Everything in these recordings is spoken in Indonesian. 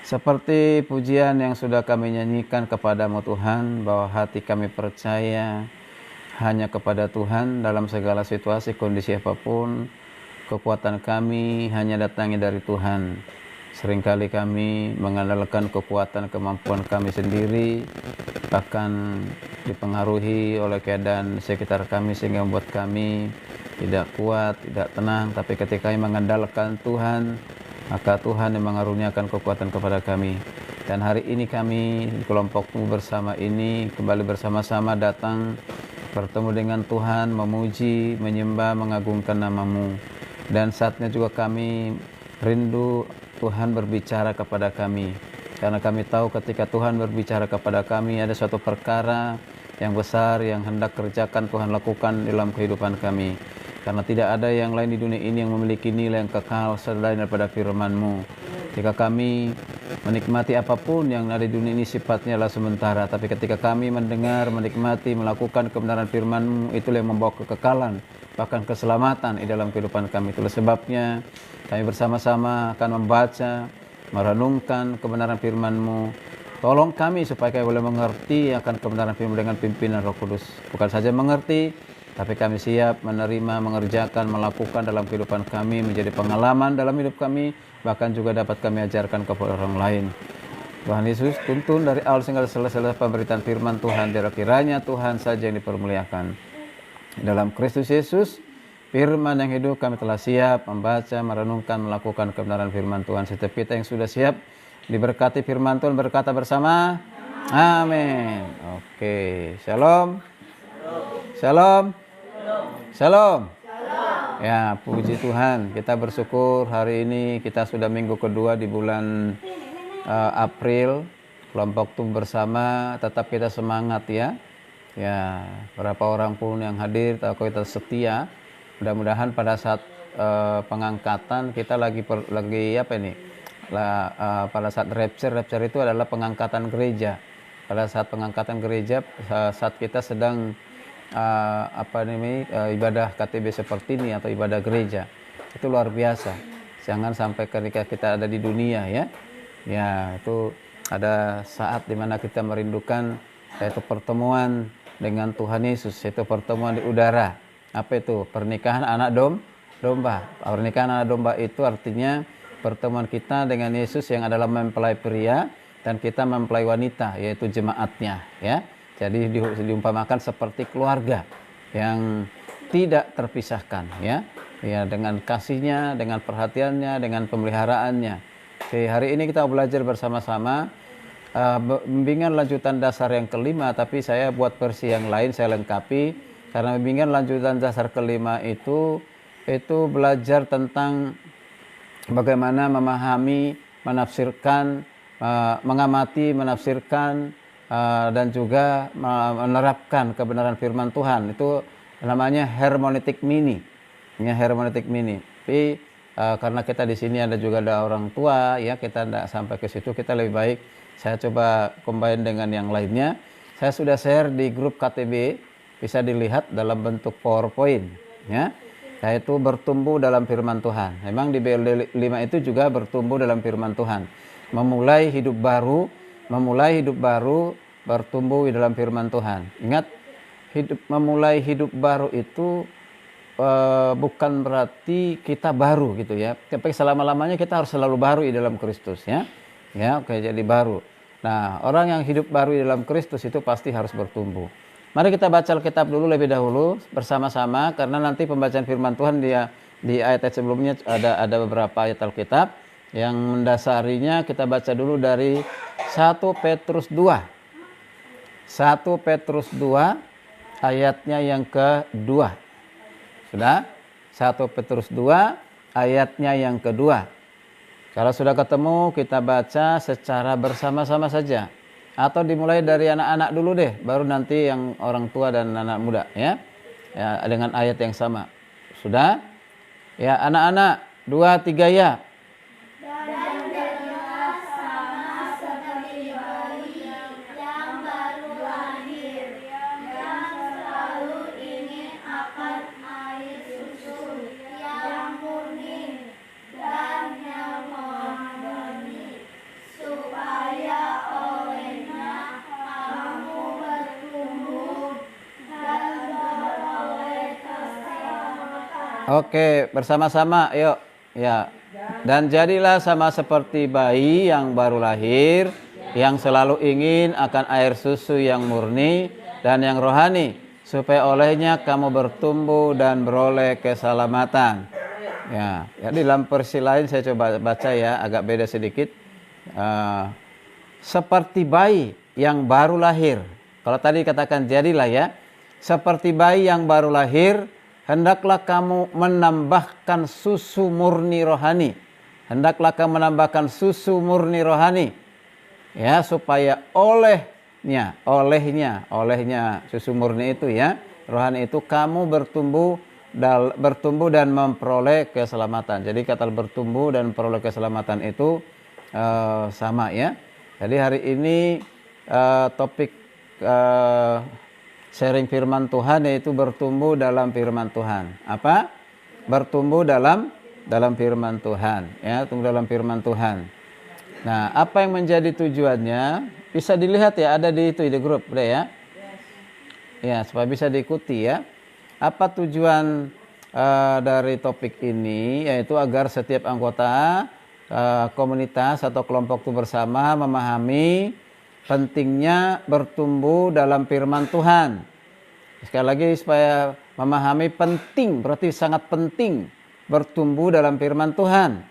Seperti pujian yang sudah kami nyanyikan kepadamu Tuhan, bahwa hati kami percaya hanya kepada Tuhan dalam segala situasi, kondisi apapun. Kekuatan kami hanya datangnya dari Tuhan. Seringkali kami mengandalkan kekuatan kemampuan kami sendiri, bahkan dipengaruhi oleh keadaan sekitar kami sehingga membuat kami tidak kuat, tidak tenang. Tapi ketika kami mengandalkan Tuhan, maka Tuhan yang mengaruniakan kekuatan kepada kami. Dan hari ini kami di kelompokmu bersama ini kembali bersama-sama datang bertemu dengan Tuhan, memuji, menyembah, mengagungkan nama-Mu. Dan saatnya juga kami rindu Tuhan berbicara kepada kami. Karena kami tahu ketika Tuhan berbicara kepada kami ada suatu perkara yang besar yang hendak kerjakan Tuhan lakukan dalam kehidupan kami. Karena tidak ada yang lain di dunia ini yang memiliki nilai yang kekal selain daripada firman-Mu. Jika kami menikmati apapun yang ada di dunia ini sifatnya adalah sementara. Tapi ketika kami mendengar, menikmati, melakukan kebenaran firman-Mu, itulah yang membawa kekekalan, bahkan keselamatan di dalam kehidupan kami. Itulah sebabnya kami bersama-sama akan membaca, merenungkan kebenaran firman-Mu. Tolong kami supaya kami boleh mengerti akan kebenaran firman dengan pimpinan Roh Kudus. Bukan saja mengerti, tapi kami siap menerima, mengerjakan, melakukan dalam kehidupan kami, menjadi pengalaman dalam hidup kami, bahkan juga dapat kami ajarkan kepada orang lain. Tuhan Yesus, tuntun dari awal hingga selesai pemberitaan firman Tuhan, kiranya Tuhan saja yang dipermuliakan. Dalam Kristus Yesus, firman yang hidup, kami telah siap membaca, merenungkan, melakukan kebenaran firman Tuhan. Setiap kita yang sudah siap diberkati firman Tuhan, berkata bersama, amin. Oke, shalom. Shalom. Shalom. Ya, puji Tuhan. Kita bersyukur hari ini kita sudah minggu kedua di bulan April. Kelompok tuh bersama, tetap kita semangat ya. Ya, berapa orang pun yang hadir, tahu kita setia. Mudah-mudahan pada saat pengangkatan kita lagi apa ini? Pada saat rapture itu adalah pengangkatan gereja. Pada saat pengangkatan gereja, saat kita sedang ibadah KTB seperti ini atau ibadah gereja, itu luar biasa. Jangan sampai ketika kita ada di dunia ya, itu ada saat dimana kita merindukan yaitu pertemuan dengan Tuhan Yesus, yaitu pertemuan di udara. Apa itu? Pernikahan anak domba. Pernikahan anak domba itu artinya pertemuan kita dengan Yesus yang adalah mempelai pria dan kita mempelai wanita, yaitu jemaatnya ya. Jadi diumpamakan seperti keluarga yang tidak terpisahkan ya, dengan kasihnya, dengan perhatiannya, dengan pemeliharaannya. Jadi hari ini kita belajar bersama-sama bimbingan lanjutan dasar yang kelima, tapi saya buat versi yang lain, saya lengkapi karena bimbingan lanjutan dasar kelima itu belajar tentang bagaimana memahami, menafsirkan, mengamati, menafsirkan dan juga menerapkan kebenaran firman Tuhan. Itu namanya hermeneutik mini. Ya, hermeneutik mini. Tapi karena kita di sini ada orang tua ya, kita tidak sampai ke situ, kita lebih baik saya coba combine dengan yang lainnya. Saya sudah share di grup KTB, bisa dilihat dalam bentuk PowerPoint ya. Yaitu bertumbuh dalam firman Tuhan. Memang di BLD 5 itu juga bertumbuh dalam firman Tuhan. Memulai hidup baru, bertumbuh di dalam firman Tuhan. Ingat, memulai hidup baru itu bukan berarti kita baru gitu ya. Tapi selama-lamanya kita harus selalu baru di dalam Kristus ya. Ya, oke, jadi baru. Nah, orang yang hidup baru di dalam Kristus itu pasti harus bertumbuh. Mari kita baca Alkitab dulu lebih dahulu bersama-sama, karena nanti pembacaan firman Tuhan di ayat-ayat sebelumnya ada beberapa ayat Alkitab yang mendasarinya. Kita baca dulu dari 1 Petrus 2 ayatnya yang kedua. Sudah? 1 Petrus 2 ayatnya yang kedua. Kalau sudah ketemu, kita baca secara bersama-sama saja. Atau dimulai dari anak-anak dulu deh, baru nanti yang orang tua dan anak muda ya. Ya, dengan ayat yang sama. Sudah? Ya, anak-anak, 2, 3 ya. Oke, bersama-sama, yuk. Ya. Dan jadilah sama seperti bayi yang baru lahir, yang selalu ingin akan air susu yang murni dan yang rohani, supaya olehnya kamu bertumbuh dan beroleh keselamatan. Ya, jadi dalam versi lain saya coba baca ya, agak beda sedikit. Seperti bayi yang baru lahir. Kalau tadi katakan jadilah ya, seperti bayi yang baru lahir, hendaklah kamu menambahkan susu murni rohani. Hendaklah kamu menambahkan susu murni rohani. Ya, supaya olehnya susu murni itu ya, rohani itu kamu bertumbuh dan memperoleh keselamatan. Jadi kata bertumbuh dan memperoleh keselamatan itu sama ya. Jadi hari ini topik sharing firman Tuhan yaitu bertumbuh dalam firman Tuhan. Apa? Bertumbuh dalam firman Tuhan, ya, tumbuh dalam firman Tuhan. Nah, apa yang menjadi tujuannya? Bisa dilihat ya, ada di itu di grup, udah ya. Ya, supaya bisa diikuti ya. Apa tujuan dari topik ini? Yaitu agar setiap anggota komunitas atau kelompok itu bersama memahami pentingnya bertumbuh dalam firman Tuhan. Sekali lagi, supaya memahami penting, berarti sangat penting bertumbuh dalam firman Tuhan.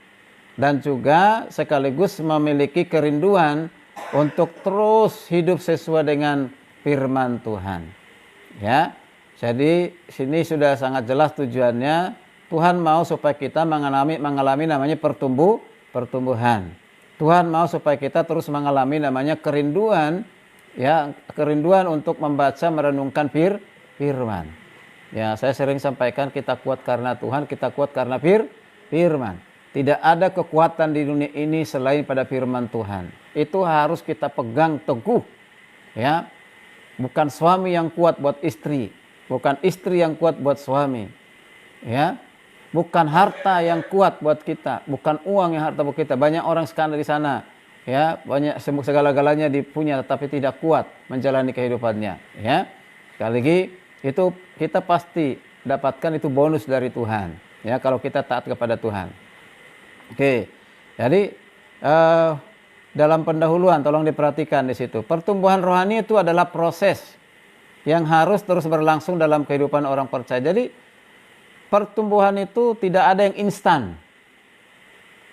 Dan juga sekaligus memiliki kerinduan untuk terus hidup sesuai dengan firman Tuhan. Ya, jadi sini sudah sangat jelas tujuannya. Tuhan mau supaya kita mengalami namanya pertumbuhan. Tuhan mau supaya kita terus mengalami namanya kerinduan, ya, kerinduan untuk membaca, merenungkan firman. Ya, saya sering sampaikan kita kuat karena Tuhan, kita kuat karena firman. Tidak ada kekuatan di dunia ini selain pada firman Tuhan. Itu harus kita pegang teguh. Ya, bukan suami yang kuat buat istri, bukan istri yang kuat buat suami. Ya, bukan harta yang kuat buat kita, bukan uang yang harta buat kita. Banyak orang sekarang di sana, ya, banyak segala-galanya dipunya tetapi tidak kuat menjalani kehidupannya. Ya, sekali lagi itu kita pasti dapatkan itu bonus dari Tuhan. Ya, kalau kita taat kepada Tuhan. Oke, jadi dalam pendahuluan tolong diperhatikan di situ. Pertumbuhan rohani itu adalah proses yang harus terus berlangsung dalam kehidupan orang percaya. Jadi pertumbuhan itu tidak ada yang instan.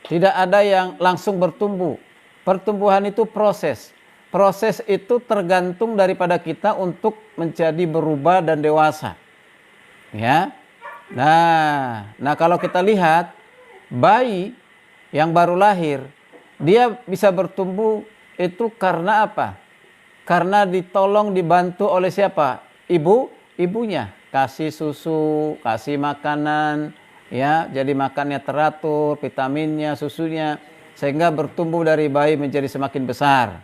Tidak ada yang langsung bertumbuh. Pertumbuhan itu proses. Proses itu tergantung daripada kita untuk menjadi berubah dan dewasa. Ya. Nah kalau kita lihat bayi yang baru lahir, dia bisa bertumbuh itu karena apa? Karena ditolong, dibantu oleh siapa? Ibunya. Kasih susu, kasih makanan, ya, jadi makannya teratur, vitaminnya, susunya, sehingga bertumbuh dari bayi menjadi semakin besar.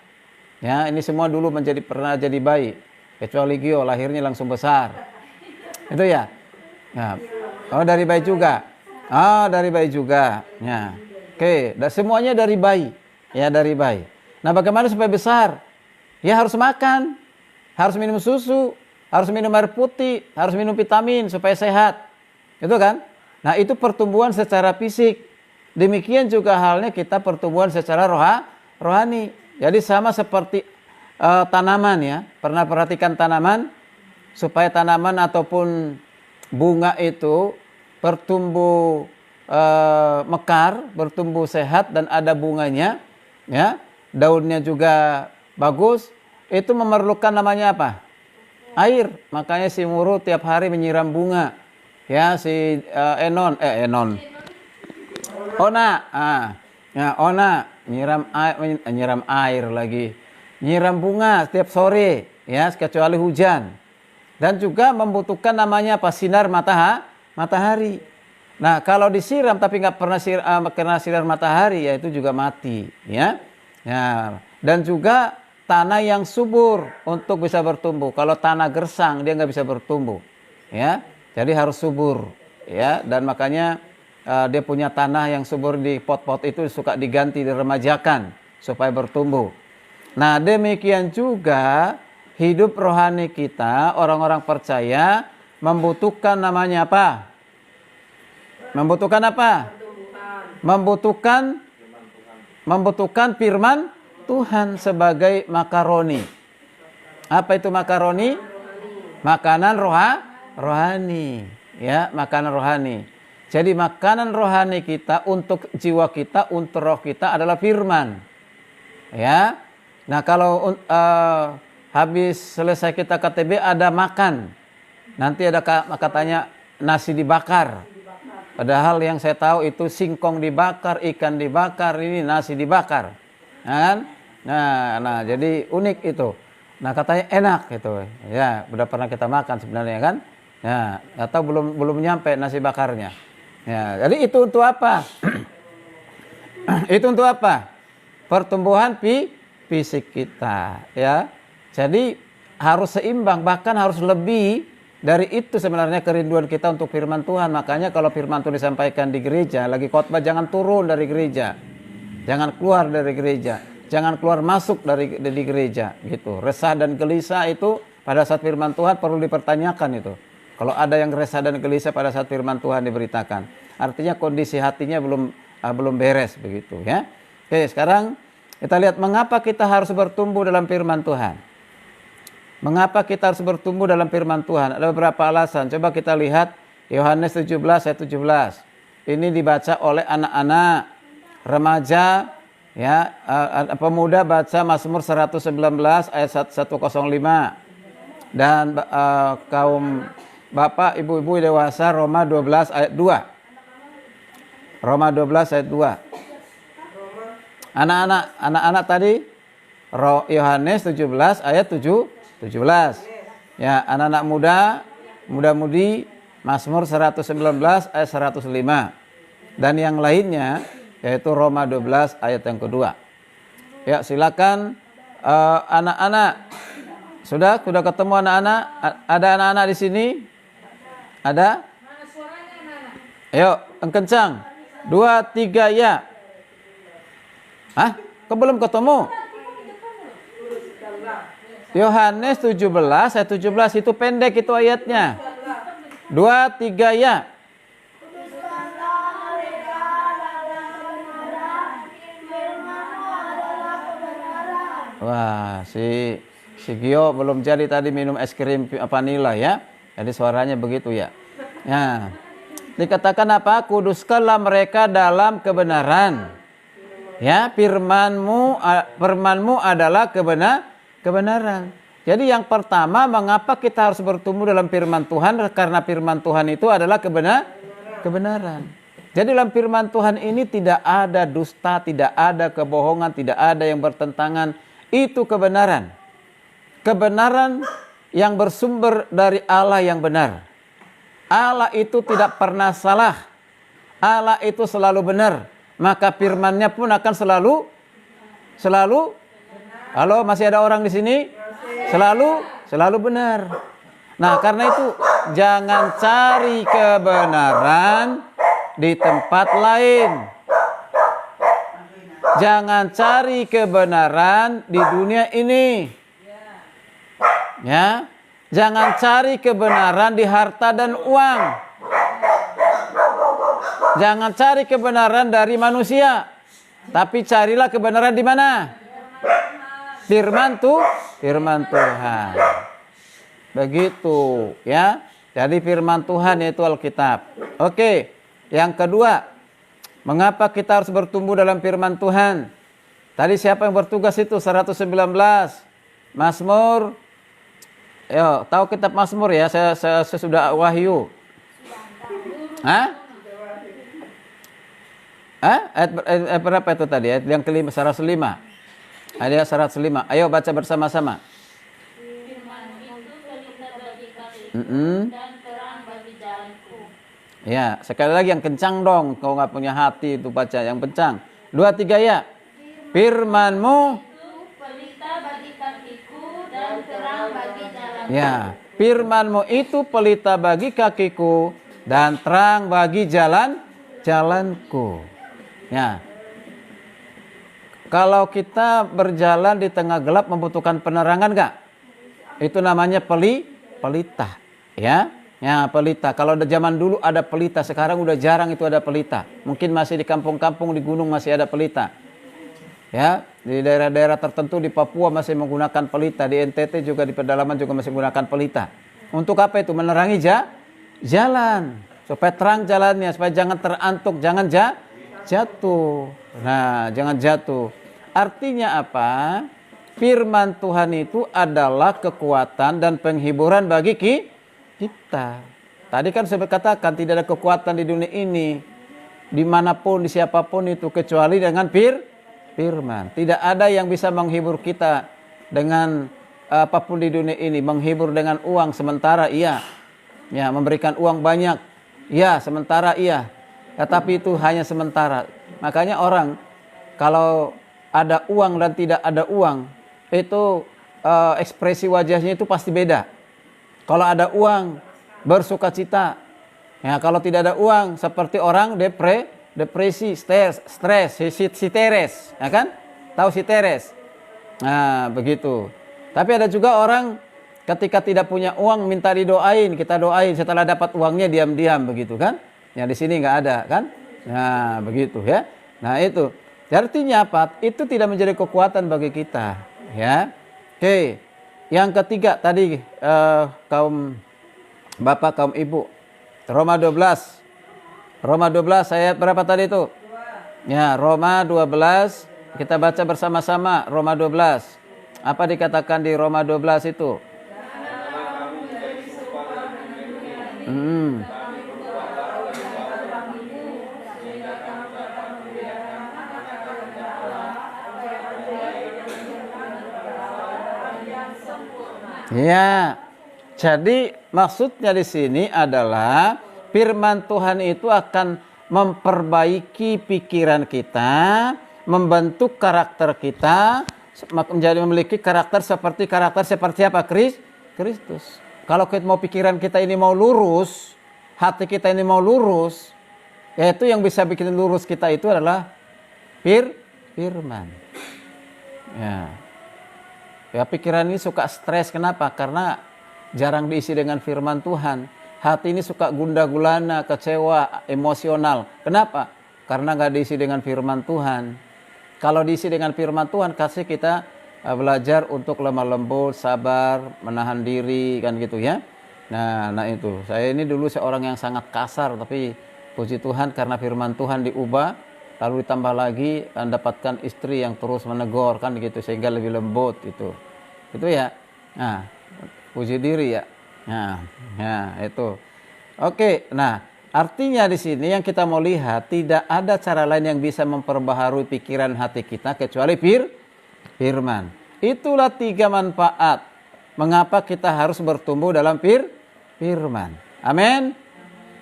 Ya, ini semua dulu pernah jadi bayi, kecuali Gio lahirnya langsung besar. Itu ya. Nah, oh dari bayi juga. Dari bayi juga. Ya. Oke, dan semuanya dari bayi. Ya, dari bayi. Nah, bagaimana supaya besar? Ya harus makan, harus minum susu, harus minum air putih, harus minum vitamin supaya sehat. Itu kan? Nah, itu pertumbuhan secara fisik. Demikian juga halnya kita pertumbuhan secara rohani. Jadi sama seperti tanaman ya. Pernah perhatikan tanaman? Supaya tanaman ataupun bunga itu bertumbuh mekar, bertumbuh sehat dan ada bunganya, ya, daunnya juga bagus, itu memerlukan namanya apa? Air. Makanya si Muru tiap hari menyiram bunga, ya, si Ona nyiram air lagi, nyiram bunga setiap sore, ya, kecuali hujan, dan juga membutuhkan namanya apa? Sinar matahari. Nah, kalau disiram tapi nggak pernah kena sinar matahari, ya itu juga mati, ya. Ya, dan juga tanah yang subur untuk bisa bertumbuh. Kalau tanah gersang dia nggak bisa bertumbuh, ya. Jadi harus subur, ya. Dan makanya dia punya tanah yang subur di pot-pot itu suka diganti, diremajakan supaya bertumbuh. Nah, demikian juga hidup rohani kita, orang-orang percaya membutuhkan namanya apa? Membutuhkan apa? Membutuhkan firman Tuhan sebagai makaroni. Apa itu makaroni? Makanan rohani. Ya, makanan rohani. Jadi makanan rohani kita untuk jiwa kita, untuk roh kita adalah firman. Ya. Nah, kalau habis selesai kita KTB ada makan. Nanti ada katanya nasi dibakar. Padahal yang saya tahu itu singkong dibakar, ikan dibakar, ini nasi dibakar. Kan? Nah, jadi unik itu. Nah, katanya enak gitu. Ya, udah pernah kita makan sebenarnya kan? Ya, atau belum nyampe nasi bakarnya. Ya, jadi itu untuk apa? Itu untuk apa? Pertumbuhan fisik kita, ya. Jadi harus seimbang, bahkan harus lebih dari itu sebenarnya kerinduan kita untuk firman Tuhan. Makanya kalau firman Tuhan disampaikan di gereja, lagi khotbah jangan turun dari gereja. Jangan keluar dari gereja. Jangan keluar masuk dari gereja gitu. Resah dan gelisah itu pada saat firman Tuhan perlu dipertanyakan itu. Kalau ada yang resah dan gelisah pada saat firman Tuhan diberitakan, artinya kondisi hatinya belum beres begitu ya. Oke, sekarang kita lihat mengapa kita harus bertumbuh dalam firman Tuhan. Mengapa kita harus bertumbuh dalam firman Tuhan? Ada beberapa alasan. Coba kita lihat Yohanes 17 ayat 17. Ini dibaca oleh anak-anak, remaja, ya, pemuda baca Mazmur 119 ayat 105. Dan kaum bapak, ibu-ibu dewasa Roma 12 ayat 2. Roma 12 ayat 2. Anak-anak tadi Yohanes 17 ayat 17. Ya, anak-anak muda-mudi Mazmur 119 ayat 105. Dan yang lainnya yaitu Roma 12 ayat yang kedua. Ya, silakan anak-anak. Sudah ketemu anak-anak? Ada anak-anak di sini? Ada? Ayo, kencang. 2, 3 ya. Hah? Kok belum ketemu? Yohanes 17 ayat 17 itu pendek itu ayatnya. 2, 3 ya. Wah, si Gio belum jadi tadi minum es krim vanila ya. Jadi suaranya begitu ya. Nah, dikatakan apa? Kuduskanlah mereka dalam kebenaran. Ya, firmanmu adalah kebenaran. Jadi yang pertama, mengapa kita harus bertumbuh dalam firman Tuhan? Karena firman Tuhan itu adalah kebenaran. Jadi dalam firman Tuhan ini tidak ada dusta, tidak ada kebohongan, tidak ada yang bertentangan. Itu kebenaran. Kebenaran yang bersumber dari Allah yang benar. Allah itu tidak pernah salah. Allah itu selalu benar. Maka firman-Nya pun akan selalu. Halo, masih ada orang di sini? Selalu benar. Nah, karena itu jangan cari kebenaran di tempat lain. Jangan cari kebenaran di dunia ini. Ya, jangan cari kebenaran di harta dan uang. Jangan cari kebenaran dari manusia, tapi carilah kebenaran di mana? Firman Tuhan. Begitu, ya. Jadi firman Tuhan yaitu Alkitab. Oke, yang kedua, mengapa kita harus bertumbuh dalam firman Tuhan? Tadi siapa yang bertugas itu? 119 Mazmur. Yo, tahu kitab Mazmur ya? Saya sudah Wahyu. Ayat berapa itu tadi? Ayat yang kelima, 105. Ayat 105. Ayo baca bersama-sama. Firman itu pelita bagi kakiku dan terang bagi jalanku. Ya, sekali lagi yang kencang dong. Kau nggak punya hati itu baca yang kencang. 2, 3 ya. Firman-Mu Itu pelita bagi kakiku dan terang bagi jalanku. Ya, firman-Mu itu pelita bagi kakiku dan terang bagi jalanku. Ya. Kalau kita berjalan di tengah gelap membutuhkan penerangan enggak? Itu namanya pelita, ya. Ya, pelita. Kalau ada zaman dulu ada pelita, sekarang udah jarang itu ada pelita. Mungkin masih di kampung-kampung di gunung masih ada pelita. Ya, di daerah-daerah tertentu di Papua masih menggunakan pelita, di NTT juga di pedalaman juga masih menggunakan pelita. Untuk apa itu? Menerangi jalan, supaya terang jalannya, supaya jangan terantuk, jangan jatuh. Nah, jangan jatuh. Artinya apa? Firman Tuhan itu adalah kekuatan dan penghiburan bagi kita. Tadi kan saya katakan tidak ada kekuatan di dunia ini, dimanapun, di siapapun itu, kecuali dengan firman. Tidak ada yang bisa menghibur kita dengan apapun di dunia ini. Menghibur dengan uang sementara iya, ya, memberikan uang banyak iya, sementara iya, tetapi itu hanya sementara. Makanya orang kalau ada uang dan tidak ada uang itu ekspresi wajahnya itu pasti beda. Kalau ada uang bersukacita, ya, kalau tidak ada uang seperti orang depresi, stres, siteres, ya kan? Tahu siteres? Nah, begitu. Tapi ada juga orang ketika tidak punya uang minta didoain, kita doain, setelah dapat uangnya diam-diam begitu kan? Ya, di sini nggak ada kan? Nah, begitu ya. Nah, itu. Artinya apa? Itu tidak menjadi kekuatan bagi kita, ya. Oke. Yang ketiga tadi kaum bapak, kaum ibu. Roma 12. Roma 12 ayat berapa tadi itu? Ya, Roma 12. Kita baca bersama-sama Roma 12. Apa dikatakan di Roma 12 itu? Ya, jadi maksudnya di sini adalah firman Tuhan itu akan memperbaiki pikiran kita, membentuk karakter kita, menjadi memiliki karakter seperti apa? Kristus. Kalau kita mau pikiran kita ini mau lurus, hati kita ini mau lurus, yaitu yang bisa bikin lurus kita itu adalah firman. Ya. Ya, pikiran ini suka stres. Kenapa? Karena jarang diisi dengan firman Tuhan. Hati ini suka gundah gulana, kecewa, emosional. Kenapa? Karena nggak diisi dengan firman Tuhan. Kalau diisi dengan firman Tuhan, kasih kita belajar untuk lemah lembut, sabar, menahan diri, kan gitu ya. Nah itu. Saya ini dulu seorang yang sangat kasar, tapi puji Tuhan karena firman Tuhan diubah, lalu ditambah lagi mendapatkan istri yang terus menegur, kan gitu, sehingga lebih lembut gitu. Itu ya. Nah, puji diri ya. Nah, itu. Oke, nah, artinya di sini yang kita mau lihat tidak ada cara lain yang bisa memperbaharui pikiran hati kita kecuali firman. Itulah 3 manfaat mengapa kita harus bertumbuh dalam firman. Amin.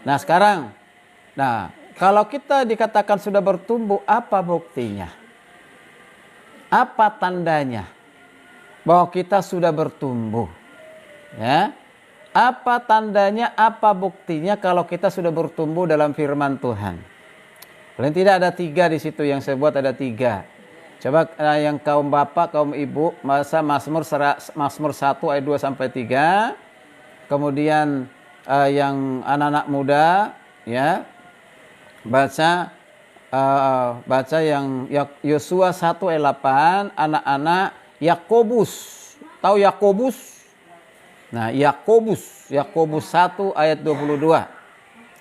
Nah, sekarang, kalau kita dikatakan sudah bertumbuh, apa buktinya? Apa tandanya bahwa kita sudah bertumbuh? Ya. Apa tandanya, apa buktinya kalau kita sudah bertumbuh dalam firman Tuhan? Paling tidak ada 3 di situ yang saya buat, ada 3. Coba yang kaum bapak, kaum ibu, baca Mazmur 1 ayat 2 sampai 3. Kemudian yang anak-anak muda, ya, baca yang Yosua 1 ayat 8, anak-anak Yakobus. Tahu Yakobus? Nah, Yakobus 1 ayat 22.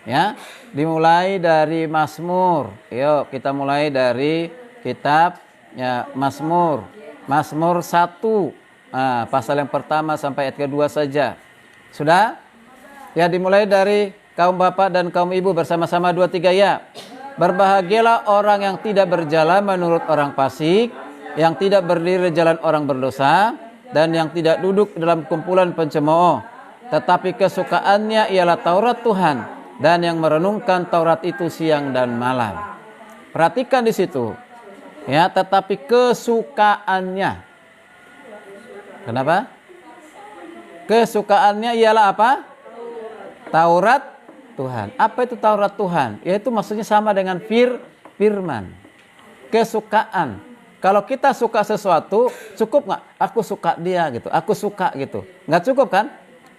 Ya, dimulai dari Mazmur. Yuk, kita mulai dari kitab ya Mazmur. Mazmur 1. Pasal yang pertama sampai ayat kedua saja. Sudah? Ya, dimulai dari kaum bapak dan kaum ibu bersama-sama 2 3 ya. Berbahagialah orang yang tidak berjalan menurut orang fasik, yang tidak berdiri di jalan orang berdosa, dan yang tidak duduk dalam kumpulan pencemooh, tetapi kesukaannya ialah Taurat Tuhan, dan yang merenungkan Taurat itu siang dan malam. Perhatikan di situ, ya, tetapi kesukaannya. Kenapa? Kesukaannya ialah apa? Taurat Tuhan. Apa itu Taurat Tuhan? Yaitu maksudnya sama dengan firman. Kesukaan. Kalau kita suka sesuatu, cukup nggak? Aku suka dia gitu, aku suka gitu. Nggak cukup kan?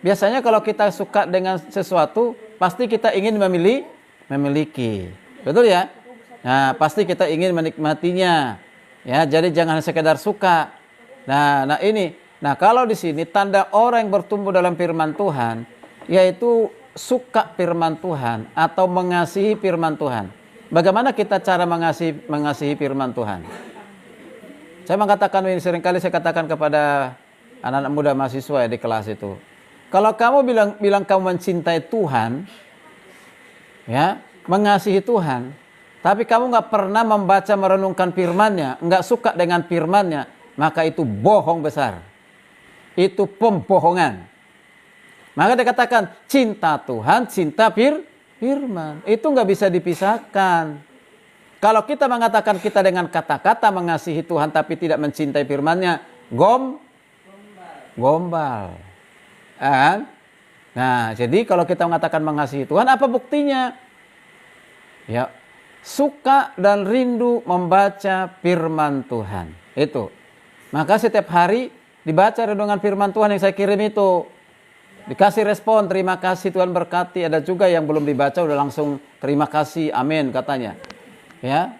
Biasanya kalau kita suka dengan sesuatu, pasti kita ingin memiliki. Betul ya? Nah, pasti kita ingin menikmatinya. Ya, jadi jangan sekedar suka. Nah ini. Nah, kalau di sini tanda orang yang bertumbuh dalam firman Tuhan, yaitu suka firman Tuhan atau mengasihi firman Tuhan. Bagaimana kita cara mengasihi firman Tuhan? Saya mengatakan ini, seringkali saya katakan kepada anak-anak muda mahasiswa ya, di kelas itu. Kalau kamu bilang kamu mencintai Tuhan, ya, mengasihi Tuhan, tapi kamu nggak pernah membaca merenungkan firman-Nya, nggak suka dengan firman-Nya, maka itu bohong besar. Itu pembohongan. Maka dikatakan cinta Tuhan, cinta firman. Itu nggak bisa dipisahkan. Kalau kita mengatakan kita dengan kata-kata mengasihi Tuhan tapi tidak mencintai firman-Nya, gombal. Nah, jadi kalau kita mengatakan mengasihi Tuhan, apa buktinya? Ya, suka dan rindu membaca firman Tuhan. Itu. Maka setiap hari dibaca renungan firman Tuhan yang saya kirim itu. Dikasih respon, terima kasih Tuhan berkati. Ada juga yang belum dibaca udah langsung terima kasih, amin katanya. Ya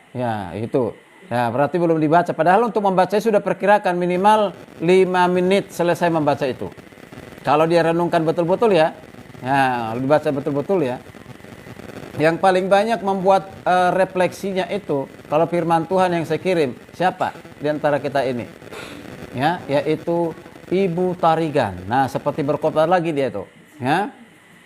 itu. Ya, berarti belum dibaca. Padahal untuk membaca sudah perkirakan minimal 5 menit selesai membaca itu. Kalau dia renungkan betul-betul ya, dibaca betul-betul ya. Yang paling banyak membuat refleksinya itu, kalau firman Tuhan yang saya kirim, siapa di antara kita ini? Ya, yaitu Ibu Tarigan. Nah, seperti berkobar lagi dia itu. Ya,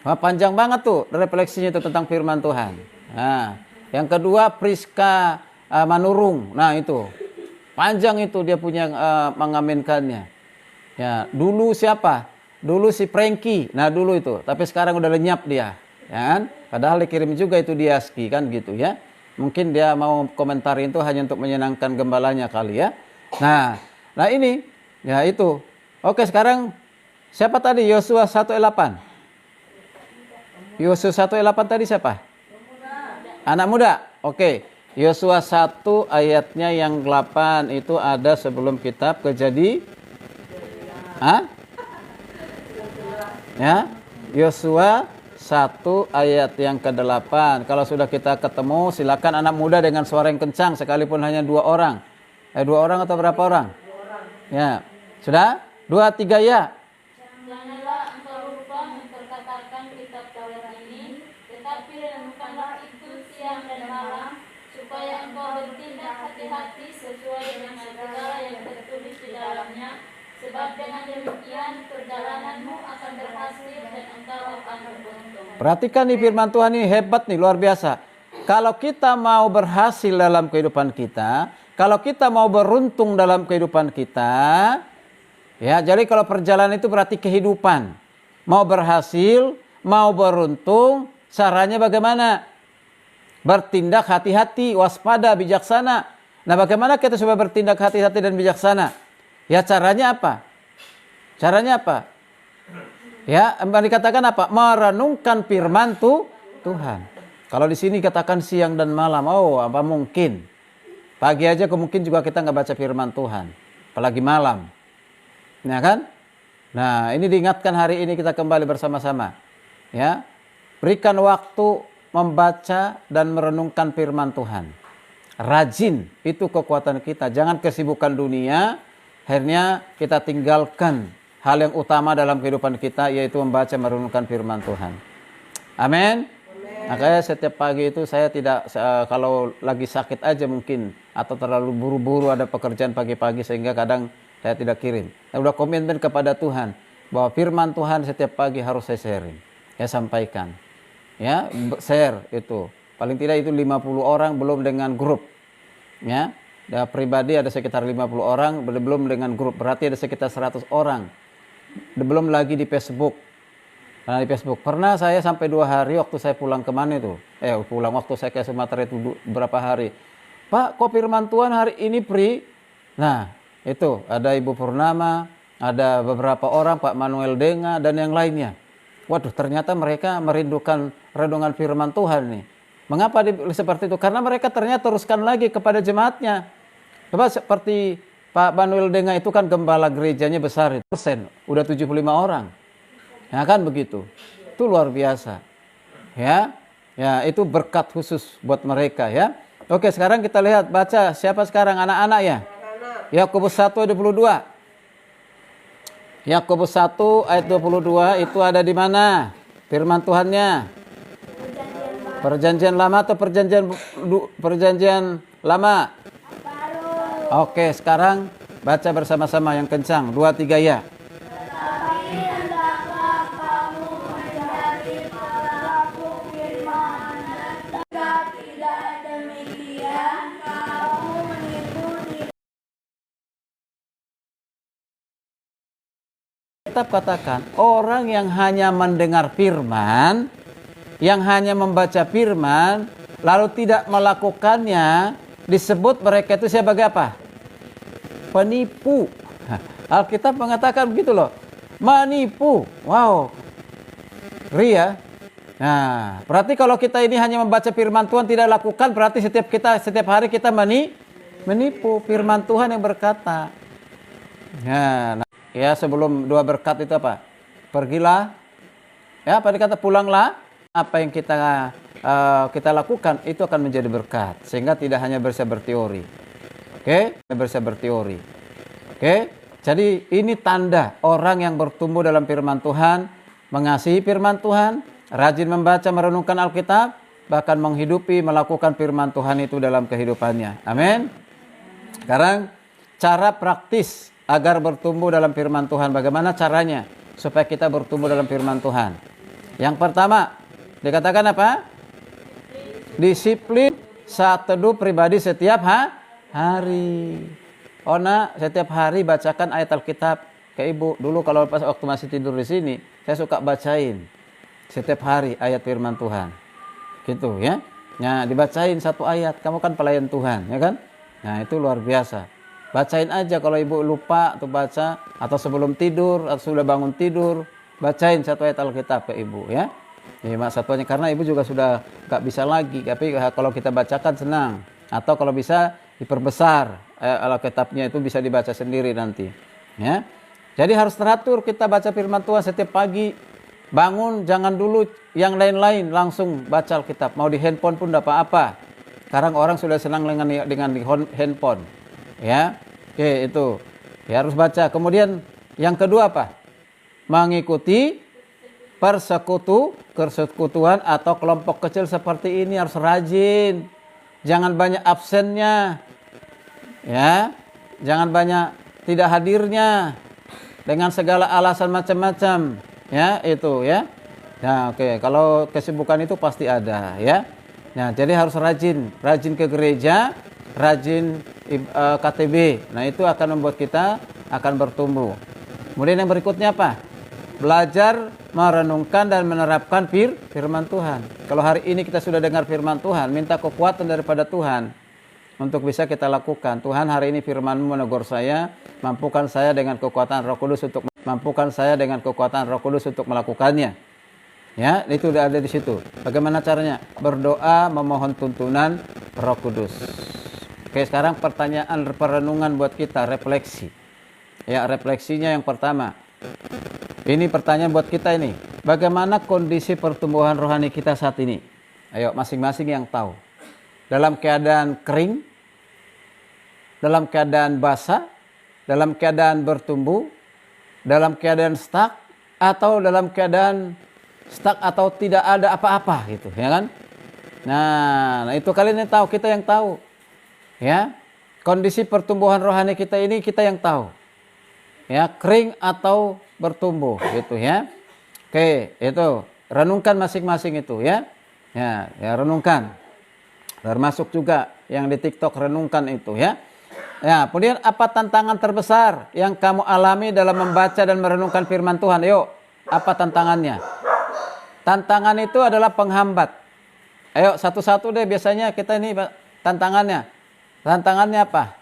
panjang banget tuh refleksinya itu tentang firman Tuhan. Nah, yang kedua Priska Manurung. Nah, itu panjang itu dia punya mengaminkannya. Ya, dulu siapa? Dulu si Frankie. Nah, dulu itu. Tapi sekarang udah lenyap dia. Ya kan? Padahal dikirim juga itu dia ski kan gitu ya. Mungkin dia mau komentarin itu hanya untuk menyenangkan gembalanya kali ya. Nah ini ya itu. Oke, sekarang siapa tadi? Yosua 1:8. Yosua 1:8 tadi siapa? Anak muda. Oke. Yosua 1 ayatnya yang 8 itu ada sebelum kitab Kejadian. Ya. Yosua 1 ayat yang ke-8. Kalau sudah kita ketemu, silakan anak muda dengan suara yang kencang sekalipun hanya 2 orang. 2 orang atau berapa orang? 2 orang. Ya. Sudah? 2, 3 ya. Janganlah engkau lupa memperkatakan kitab Taurat ini, tetapi renungkanlah itu siang dan malam, supaya engkau bertindak hati-hati sesuai dengan segala yang tertulis di dalamnya. Sebab dengan demikian perjalananmu akan berhasil dan engkau akan beruntung. Perhatikan nih firman Tuhan ini hebat nih, luar biasa. Kalau kita mau berhasil dalam kehidupan kita, kalau kita mau beruntung dalam kehidupan kita, ya, jadi kalau perjalanan itu berarti kehidupan. Mau berhasil, mau beruntung, caranya bagaimana? Bertindak hati-hati, waspada, bijaksana. Nah, bagaimana kita supaya bertindak hati-hati dan bijaksana? Ya, caranya apa? Caranya apa? Ya, dikatakan apa? Merenungkan firman Tuhan. Kalau di sini katakan siang dan malam, oh apa mungkin? Pagi aja mungkin juga kita nggak baca firman Tuhan, apalagi malam. Ya kan? Nah, ini diingatkan hari ini kita kembali bersama-sama. Ya, berikan waktu membaca dan merenungkan firman Tuhan. Rajin, itu kekuatan kita. Jangan kesibukan dunia, akhirnya kita tinggalkan hal yang utama dalam kehidupan kita, yaitu membaca merenungkan firman Tuhan. Amin. Makanya setiap pagi itu saya tidak, kalau lagi sakit aja mungkin, atau terlalu buru-buru ada pekerjaan pagi-pagi sehingga kadang saya tidak kirim. Saya sudah komitmen kepada Tuhan bahwa firman Tuhan setiap pagi harus saya sharing. Ya, sampaikan. Ya, share itu. Paling tidak itu 50 orang, belum dengan grup. Ya, pribadi ada sekitar 50 orang, belum dengan grup. Berarti ada sekitar 100 orang. Belum lagi di Facebook. Karena di Facebook pernah saya sampai 2 hari waktu saya pulang kemana itu. Waktu saya ke Sumatera itu berapa hari. Pak, kok firman Tuhan hari ini free? Nah, itu ada Ibu Purnama, ada beberapa orang, Pak Manuel Denga dan yang lainnya. Waduh, ternyata mereka merindukan renungan firman Tuhan nih. Mengapa seperti itu? Karena mereka ternyata teruskan lagi kepada jemaatnya. Coba seperti Pak Manuel Denga itu kan gembala gerejanya besar, persen, udah 75 orang. Ya kan begitu. Itu luar biasa. Ya. Ya, itu berkat khusus buat mereka ya. Oke, sekarang kita lihat baca siapa sekarang anak-anak ya. Yakobus 1 ayat 22. Yakobus 1 ayat 22 itu ada di mana? Firman Tuhannya. Perjanjian lama atau perjanjian lama? Oke, sekarang baca bersama-sama yang kencang. 2, 3 ya. Tetap katakan, orang yang hanya mendengar firman, yang hanya membaca firman, lalu tidak melakukannya, disebut mereka itu sebagai apa? Penipu. Alkitab mengatakan begitu loh. Menipu. Wow. Ngeri ya. Nah, berarti kalau kita ini hanya membaca firman Tuhan tidak lakukan, berarti setiap hari kita menipu firman Tuhan yang berkata. Nah, ya sebelum 2 berkat itu apa? Pergilah. Ya, apa dikata pulanglah. Apa yang kita lakukan itu akan menjadi berkat, sehingga tidak hanya bisa berteori. Oke, bisa berteori. Oke, jadi ini tanda orang yang bertumbuh dalam firman Tuhan, mengasihi firman Tuhan, rajin membaca merenungkan Alkitab, bahkan menghidupi melakukan firman Tuhan itu dalam kehidupannya. Amin. Sekarang cara praktis agar bertumbuh dalam firman Tuhan, bagaimana caranya supaya kita bertumbuh dalam firman Tuhan? Yang pertama dikatakan apa? Disiplin saat teduh pribadi setiap hari. Ona setiap hari bacakan ayat Alkitab ke ibu. Dulu kalau pas waktu masih tidur di sini, saya suka bacain setiap hari ayat firman Tuhan. Gitu ya. Nah, dibacain 1 ayat. Kamu kan pelayan Tuhan, ya kan? Nah, itu luar biasa. Bacain aja kalau ibu lupa tuh baca, atau sebelum tidur atau sudah bangun tidur, bacain 1 ayat Alkitab ke ibu ya. Ya, satunya karena ibu juga sudah gak bisa lagi, tapi kalau kita bacakan senang, atau kalau bisa diperbesar Alkitabnya itu bisa dibaca sendiri nanti ya. Jadi harus teratur kita baca firman Tuhan setiap pagi. Bangun jangan dulu yang lain-lain, langsung baca Alkitab. Mau di handphone pun tidak apa-apa. Sekarang orang sudah senang dengan di handphone ya. Oke, itu ya harus baca. Kemudian yang kedua apa? Mengikuti persekutuan atau kelompok kecil seperti ini, harus rajin. Jangan banyak absennya. Ya. Jangan banyak tidak hadirnya dengan segala alasan macam-macam. Ya, itu ya. Nah, oke, kalau kesibukan itu pasti ada ya. Nah, jadi harus rajin ke gereja, rajin KTB. Nah, itu akan membuat kita akan bertumbuh. Kemudian yang berikutnya apa? Belajar merenungkan dan menerapkan firman Tuhan. Kalau hari ini kita sudah dengar firman Tuhan, minta kekuatan daripada Tuhan untuk bisa kita lakukan. Tuhan, hari ini firman-Mu menegur saya, mampukan saya dengan kekuatan Roh Kudus untuk melakukannya. Ya, itu udah ada di situ. Bagaimana caranya? Berdoa, memohon tuntunan Roh Kudus. Oke, sekarang pertanyaan perenungan buat kita, refleksi. Ya, refleksinya yang pertama. Ini pertanyaan buat kita ini. Bagaimana kondisi pertumbuhan rohani kita saat ini? Ayo, masing-masing yang tahu. Dalam keadaan kering, dalam keadaan basah, dalam keadaan bertumbuh, dalam keadaan stuck, atau dalam keadaan stuck atau tidak ada apa-apa gitu, ya kan? Nah, itu kalian yang tahu, kita yang tahu. Ya. Kondisi pertumbuhan rohani kita ini kita yang tahu. Ya, kering atau bertumbuh gitu ya. Oke, itu renungkan masing-masing itu ya. Ya, renungkan. Termasuk juga yang di TikTok renungkan itu ya. Ya, kemudian apa tantangan terbesar yang kamu alami dalam membaca dan merenungkan firman Tuhan? Yuk, apa tantangannya? Tantangan itu adalah penghambat. Ayo, satu-satu deh biasanya kita ini tantangannya. Tantangannya apa?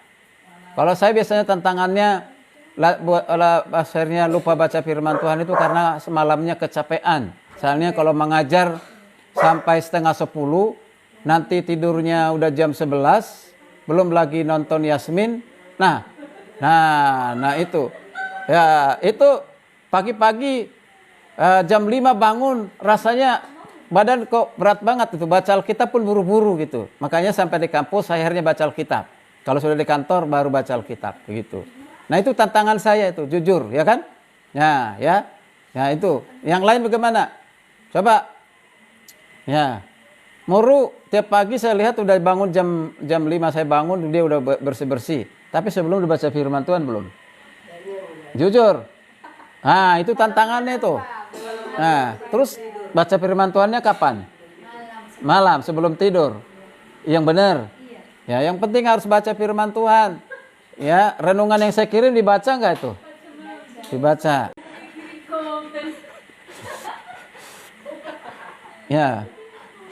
Kalau saya biasanya tantangannya akhirnya lupa baca firman Tuhan itu karena semalamnya kecapean. Misalnya kalau mengajar sampai 9:30, nanti tidurnya udah jam 11, belum lagi nonton Yasmin. Nah itu. Ya, itu pagi-pagi jam 5 bangun, rasanya badan kok berat banget itu. Baca Alkitab pun buru-buru gitu. Makanya sampai di kampus saya akhirnya baca Alkitab. Kalau sudah di kantor baru baca Alkitab begitu. Nah itu tantangan saya itu, jujur, ya kan? Ya itu. Yang lain bagaimana? Coba. Ya. Muru tiap pagi saya lihat udah bangun jam 5 saya bangun, dia udah bersih-bersih. Tapi sebelum dibaca firman Tuhan belum? Jujur. Nah, itu tantangannya itu. Nah, terus baca firman Tuhannya kapan? Malam sebelum tidur. Yang benar. Ya, yang penting harus baca firman Tuhan. Ya, renungan yang saya kirim dibaca enggak itu? Dibaca. Ya.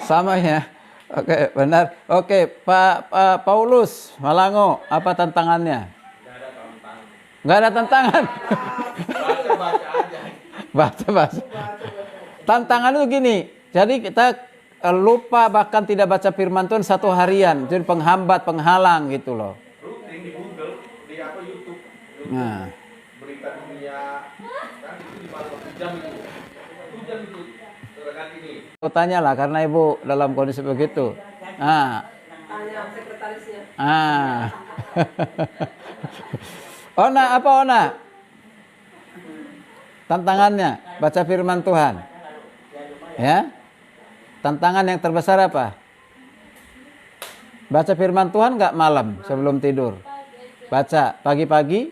Sama ya. Oke, benar. Oke, Pak Paulus Malango, apa tantangannya? Enggak ada tantangan. Baca aja. Baca. Tantangan itu gini. Jadi kita lupa bahkan tidak baca firman Tuhan 1 harian. Jadi penghambat, penghalang gitu loh. Rutin di Google, di apa YouTube. Nah. Berita dunia kan itu di bawah 1 jam itu. 1 jam itu rekan ini. Aku tanyalah karena Ibu dalam kondisi begitu. Tanya sekretarisnya. Ona, apa Ona? Tantangannya baca firman Tuhan. Ya? Tantangan yang terbesar apa? Baca firman Tuhan enggak malam sebelum tidur? Baca pagi-pagi.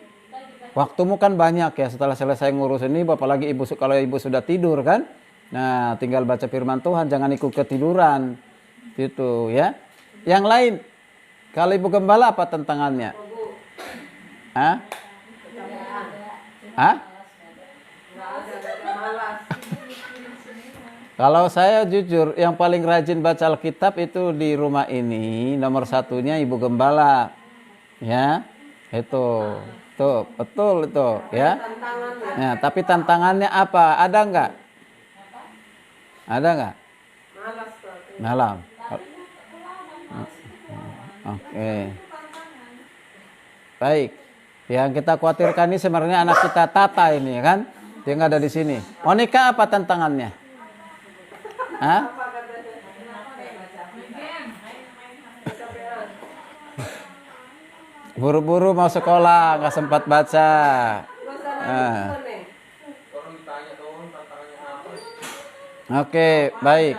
Waktumu kan banyak ya, setelah selesai ngurus ini, apalagi ibu kalau ibu sudah tidur kan? Nah, tinggal baca firman Tuhan, jangan ikut ketiduran. Gitu ya. Yang lain, kalau Ibu Gembala apa tantangannya? Hah? Hah? Kalau saya jujur, yang paling rajin baca Alkitab itu di rumah ini, nomor 1-nya Ibu Gembala. Ya, itu. Tuh, betul itu, ya. Nah, tapi tantangannya apa? Ada enggak? Ada enggak? Malam. Oke. Baik. Yang kita khawatirkan ini sebenarnya anak kita Tata ini kan. Dia nggak ada di sini. Monica apa tantangannya? Hah? Buru-buru mau sekolah, nggak sempat baca. Nah. Oke, baik.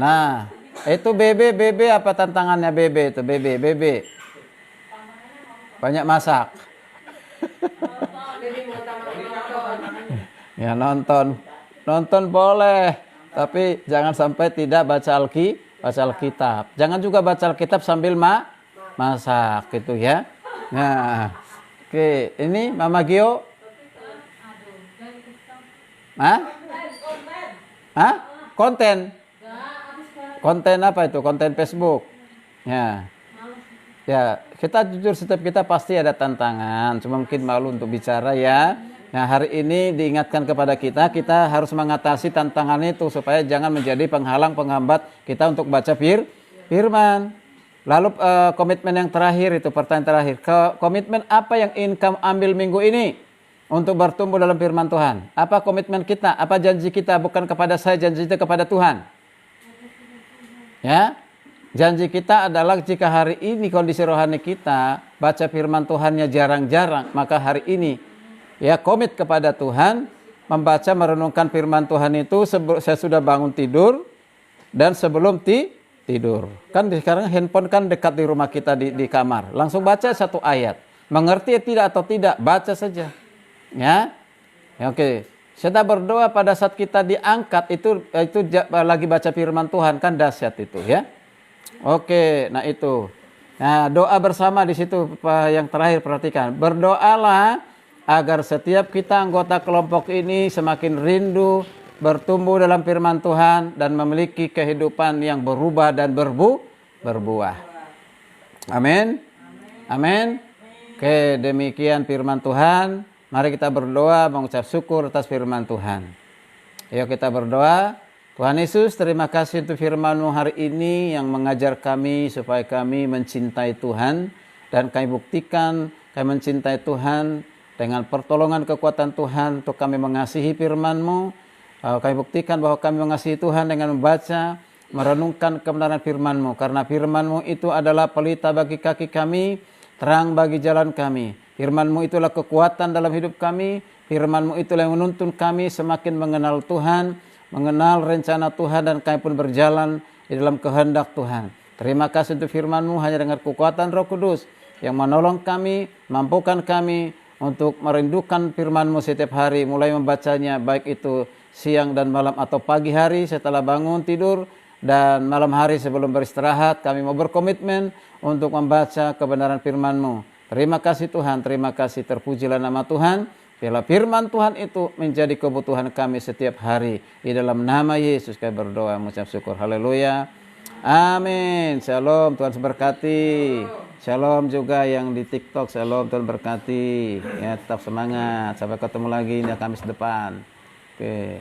Nah, itu BB apa tantangannya BB itu? BB. Banyak masak. Ya nonton boleh, tapi jangan sampai tidak baca Alkitab. Jangan juga baca Alkitab sambil masak gitu ya. Nah, oke, ini Mama Gio. Hah? Konten apa itu? Konten Facebook. Ya. Ya, kita jujur setiap kita pasti ada tantangan, cuma mungkin malu untuk bicara ya. Nah, hari ini diingatkan kepada kita harus mengatasi tantangan itu supaya jangan menjadi penghalang penghambat kita untuk baca firman. Lalu komitmen yang terakhir itu, pertanyaan terakhir. Komitmen apa yang ingin kamu ambil minggu ini untuk bertumbuh dalam firman Tuhan? Apa komitmen kita? Apa janji kita? Bukan kepada saya, janji itu kepada Tuhan. Ya. Janji kita adalah jika hari ini kondisi rohani kita baca firman Tuhannya jarang-jarang, maka hari ini ya komit kepada Tuhan, membaca merenungkan firman Tuhan itu saya sudah bangun tidur dan sebelum tidur. Kan sekarang handphone kan dekat di rumah kita di kamar. Langsung baca 1 ayat. Mengerti tidak atau tidak, baca saja. Ya. Oke. Kita berdoa pada saat kita diangkat itu lagi baca firman Tuhan, kan dahsyat itu ya. Oke, nah itu. Nah, doa bersama di situ yang terakhir, perhatikan. Berdoalah agar setiap kita anggota kelompok ini semakin rindu bertumbuh dalam firman Tuhan dan memiliki kehidupan yang berubah dan berbuah. Amin. Amin. Oke, demikian firman Tuhan. Mari kita berdoa mengucap syukur atas firman Tuhan. Ayo kita berdoa. Tuhan Yesus, terima kasih untuk firman-Mu hari ini yang mengajar kami supaya kami mencintai Tuhan. Dan kami buktikan kami mencintai Tuhan dengan pertolongan kekuatan Tuhan untuk kami mengasihi firman-Mu. Kami buktikan bahwa kami mengasihi Tuhan dengan membaca, merenungkan kebenaran firman-Mu. Karena firman-Mu itu adalah pelita bagi kaki kami, terang bagi jalan kami. Firman-Mu itulah kekuatan dalam hidup kami. Firman-Mu itulah yang menuntun kami semakin mengenal Tuhan, mengenal rencana Tuhan, dan kami pun berjalan di dalam kehendak Tuhan. Terima kasih untuk firman-Mu, hanya dengan kekuatan Roh Kudus yang menolong kami, mampukan kami untuk merindukan firman-Mu setiap hari, mulai membacanya baik itu siang dan malam atau pagi hari setelah bangun tidur dan malam hari sebelum beristirahat. Kami mau berkomitmen untuk membaca kebenaran firman-Mu. Terima kasih Tuhan, terima kasih, terpujilah nama Tuhan. Biarlah firman Tuhan itu menjadi kebutuhan kami setiap hari. Di dalam nama Yesus kami berdoa, mengucap syukur. Haleluya. Amin. Shalom, Tuhan berkati. Shalom juga yang di TikTok. Shalom, Tuhan berkati. Ya, tetap semangat. Sampai ketemu lagi di Kamis depan. Oke.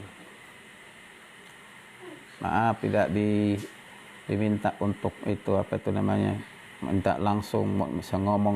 Maaf tidak diminta untuk itu, apa itu namanya, minta langsung bisa ngomong.